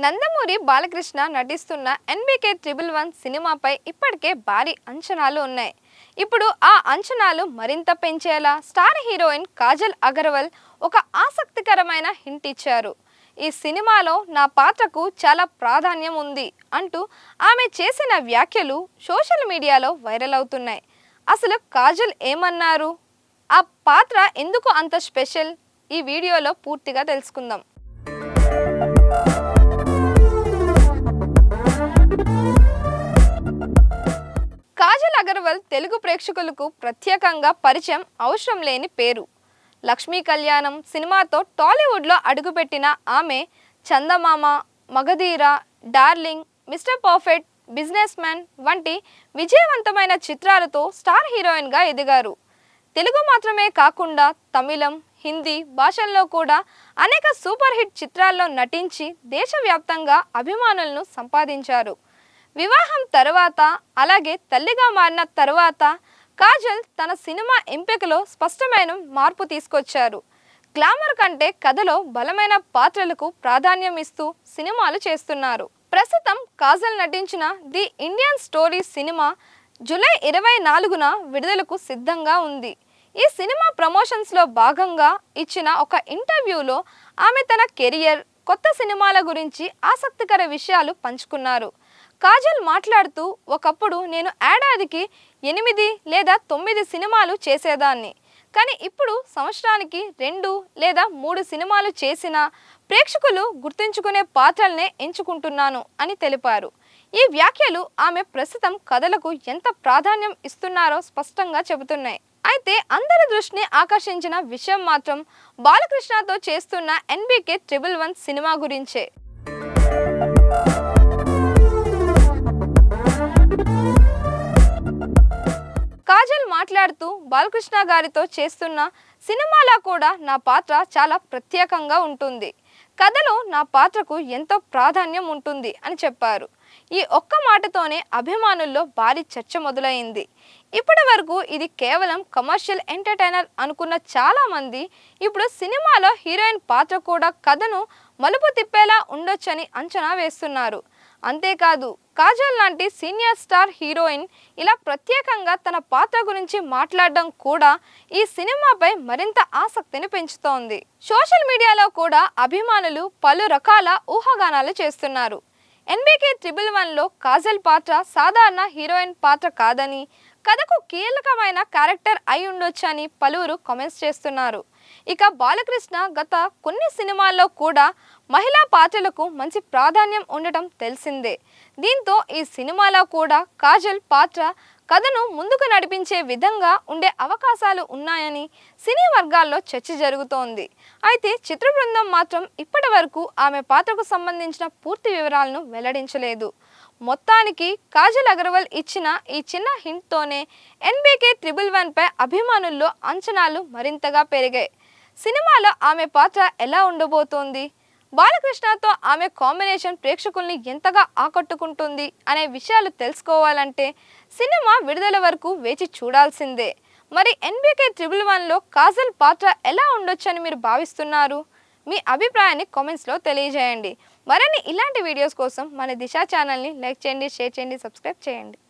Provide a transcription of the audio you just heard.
నందమూరి బాలకృష్ణ నటిస్తున్న ఎన్బీకే 111 సినిమాపై ఇప్పటికే భారీ అంచనాలు ఉన్నాయి. ఇప్పుడు ఆ అంచనాలు మరింత పెంచేలా స్టార్ హీరోయిన్ కాజల్ అగర్వాల్ ఒక ఆసక్తికరమైన హింట్ ఇచ్చారు. ఈ సినిమాలో నా పాత్రకు చాలా ప్రాధాన్యం ఉంది అంటూ ఆమె చేసిన వ్యాఖ్యలు సోషల్ మీడియాలో వైరల్ అవుతున్నాయి. అసలు కాజల్ ఏమన్నారు? ఆ పాత్ర ఎందుకు అంత స్పెషల్? ఈ వీడియోలో పూర్తిగా తెలుసుకుందాం. కాజల్ అగర్వాల్ తెలుగు ప్రేక్షకులకు ప్రత్యేకంగా పరిచయం అవసరం లేని పేరు. లక్ష్మీ కళ్యాణం సినిమాతో టాలీవుడ్లో అడుగుపెట్టిన ఆమె Chandamama, Magadheera, Darling, Mister Perfect, Business Man వంటి విజయవంతమైన చిత్రాలతో స్టార్ హీరోయిన్గా ఎదిగారు. తెలుగు మాత్రమే కాకుండా తమిళం, హిందీ భాషల్లో కూడా అనేక సూపర్ హిట్ చిత్రాల్లో నటించి దేశవ్యాప్తంగా అభిమానులను సంపాదించారు. వివాహం తర్వాత అలాగే తల్లిగా మారిన తర్వాత కాజల్ తన సినిమా ఎంపికలో స్పష్టమైన మార్పు తీసుకొచ్చారు. గ్లామర్ కంటే కథలో బలమైన పాత్రలకు ప్రాధాన్యం ఇస్తూ సినిమాలు చేస్తున్నారు. ప్రస్తుతం కాజల్ నటించిన ది ఇండియన్ స్టోరీ సినిమా జూలై 24న విడుదలకు సిద్ధంగా ఉంది. ఈ సినిమా ప్రమోషన్స్లో భాగంగా ఇచ్చిన ఒక ఇంటర్వ్యూలో ఆమె తన కెరియర్, కొత్త సినిమాల గురించి ఆసక్తికర విషయాలు పంచుకున్నారు. కాజల్ మాట్లాడుతూ, ఒకప్పుడు నేను ఏడాదికి 8 లేదా 9 సినిమాలు చేసేదాన్ని. కానీ ఇప్పుడు సంవత్సరానికి 2 లేదా 3 సినిమాలు చేసినా ప్రేక్షకులు గుర్తుంచుకునే పాత్రలనే ఎంచుకుంటున్నాను అని తెలిపారు. ఈ వ్యాఖ్యలు ఆమె ప్రస్తుతం కథలకు ఎంత ప్రాధాన్యం ఇస్తున్నారో స్పష్టంగా చెబుతున్నాయి. అయితే అందరి దృష్టిని ఆకర్షించిన విషయం మాత్రం బాలకృష్ణతో చేస్తున్న ఎన్బీకే 111 సినిమా గురించే. కాజల్ మాట్లాడుతూ, బాలకృష్ణ గారితో చేస్తున్న సినిమాలో కూడా నా పాత్ర చాలా ప్రత్యేకంగా ఉంటుంది. కథలో నా పాత్రకు ఎంతో ప్రాధాన్యం ఉంటుంది అని చెప్పారు. ఈ ఒక్క మాటతోనే అభిమానుల్లో భారీ చర్చ మొదలైంది. ఇప్పటి వరకు ఇది కేవలం కమర్షియల్ ఎంటర్టైనర్ అనుకున్న చాలామంది ఇప్పుడు సినిమాలో హీరోయిన్ పాత్ర కూడా కథను మలుపు తిప్పేలా ఉండొచ్చని అంచనా వేస్తున్నారు. అంతేకాదు, కాజల్ లాంటి సీనియర్ స్టార్ హీరోయిన్ ఇలా ప్రత్యేకంగా తన పాత్ర గురించి మాట్లాడడం కూడా ఈ సినిమాపై మరింత ఆసక్తిని పెంచుతోంది. సోషల్ మీడియాలో కూడా అభిమానులు పలు రకాల ఊహాగానాలు చేస్తున్నారు. ఎన్బీకే 111లో కాజల్ పాత్ర సాధారణ హీరోయిన్ పాత్ర కాదని, కథకు కీలకమైన క్యారెక్టర్ అయి ఉండొచ్చని పలువురు కామెంట్స్ చేస్తున్నారు. ఇక బాలకృష్ణ గత కొన్ని సినిమాల్లో కూడా మహిళా పాత్రలకు మంచి ప్రాధాన్యం ఉండటం తెలిసిందే. దీంతో ఈ సినిమాలో కూడా కాజల్ పాత్ర కథను ముందుకు నడిపించే విధంగా ఉండే అవకాశాలు ఉన్నాయని సినీ వర్గాల్లో చర్చ జరుగుతోంది. అయితే చిత్ర బృందం మాత్రం ఇప్పటి వరకు ఆమె పాత్రకు సంబంధించిన పూర్తి వివరాలను వెల్లడించలేదు. మొత్తానికి కాజల్ అగర్వాల్ ఇచ్చిన ఈ చిన్న హింట్తోనే ఎన్బీకే 111పై అభిమానుల్లో అంచనాలు మరింతగా పెరిగాయి. సినిమాలో ఆమె పాత్ర ఎలా ఉండబోతోంది, బాలకృష్ణతో ఆమె కాంబినేషన్ ప్రేక్షకుల్ని ఎంతగా ఆకట్టుకుంటుంది అనే విషయాలు తెలుసుకోవాలంటే సినిమా విడుదల వరకు వేచి చూడాల్సిందే. మరి ఎన్బీకే 111లో కాజల్ పాత్ర ఎలా ఉండొచ్చని మీరు భావిస్తున్నారు? మీ అభిప్రాయాన్ని కామెంట్స్లో తెలియజేయండి. మరిన్ని ఇలాంటి వీడియోస్ కోసం మన దిశ ఛానల్ని లైక్ చేయండి, షేర్ చేయండి, సబ్స్క్రైబ్ చేయండి.